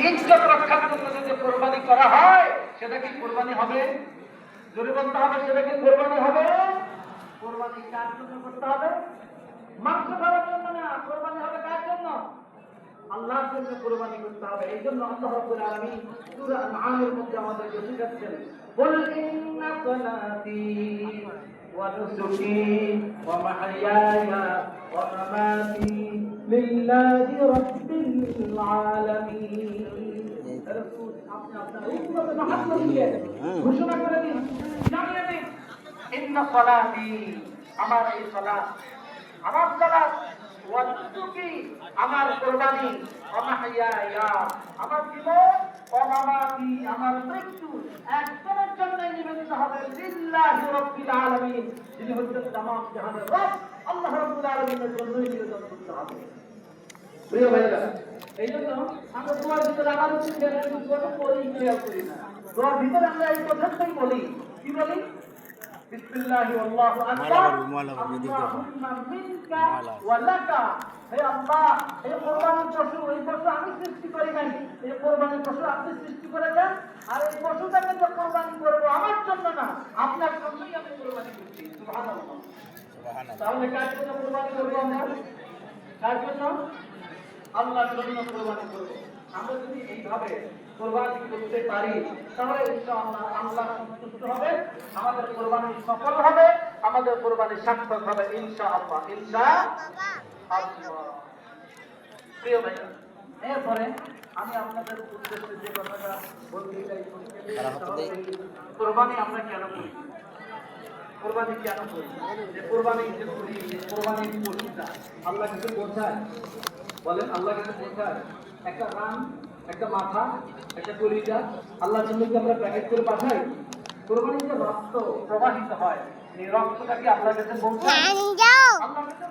ইজ্জত রক্ষার জন্য যদি কোরবানি করা হয় সেটা কি কোরবানি হবে? জোরে বলতে হবে, সেটা কি কোরবানি হবে? কোরবানি কার জন্য করতে হবে? মাংস খাওয়ার জন্য না, কোরবানি হবে কার জন্য? আল্লাহর জন্য কোরবানি করতে হবে। এই জন্য আল্লাহ রাব্বুল আলামিন সূরা আন-নামের মধ্যে আমাদেরকে শিখাচ্ছেন, কুল ইন্না সালাতি ওয়া নুসুকি ওয়া মাহইয়ায়া ওয়া মামাতি লিল্লাহি রাব্বিল আলামিন। রাসূল আপনি আপনার উম্মতকে মহাব্বত দিয়ে ঘোষণা করে দিন, জানিয়ে দিন, ইন্না সালাতি, আমার এই সালাত, আমার সালাত, ওয়া নুসুকি, আমার কোরবানি, ওয়া মাহইয়ায়া, আমার জীবন, ওয়া মামাতি, আমার মৃত্যু একজনের জন্য নিবেদিত হবে, লিল্লাহি রাব্বিল আলামিন, যিনি হচ্ছেন তামাম জাহানের রব আল্লাহ রাব্বুল আলামিনের জন্যই নিবেদন করতে হবে। প্রিয় ভাইরা, এই জন্য আমরা দোয়ার ভিতরে আমার করি ক্লিয়ার করি না, দোয়ার ভিতরে আমরা এই কথাটাই বলি, কি বলি? বিসমিল্লাহি আল্লাহু আকবার, আল্লাহুম্মা মিনকা ওয়া লাকা। হে আল্লাহ, এই কোরবানির পশু, এই পশু আমি সৃষ্টি করি নাই, এই কোরবানির পশু আপনি সৃষ্টি করেছেন, আর এই পশুটাকে যে কোরবানি করব আমার জন্য না, আপনার জন্যই আমি কোরবানি করছি। সুবহানাল্লাহ। তাহলে কার জন্য কোরবানি করব আমরা? কার জন্য? আল্লাহর জন্য কোরবানি করব। আমরা যদি এইভাবে কোরবানি করতে পারি তাহলে ইনশাআল্লাহ আল্লাহ সন্তুষ্ট হবে, আমাদের কোরবানি সফল হবে, আমাদের কোরবানি সার্থক হবে ইনশাআল্লাহ, ইনশাআল্লাহ। প্রিয় ভাইরা, এরপরে আমি আপনাদের উদ্দেশ্যে যে কথাটা বলতে চাই, কোরবানি আমরা কেন করি? কোরবানি কেন করি? যে কোরবানি যে করি, কোরবানির পশুটা আল্লাহ কিছু বোঝায়, বলেন আল্লাহ কিছু বোঝায়? একটা রান, একটা মাথা, একটা কলিজা আল্লাহর জন্য কি আমরা প্যাকেট করে পাঠাই? কোরবানির যে রক্ত প্রবাহিত হয়, এই রক্তটাকে আল্লাহর কাছে পৌঁছায়, আল্লাহর কাছে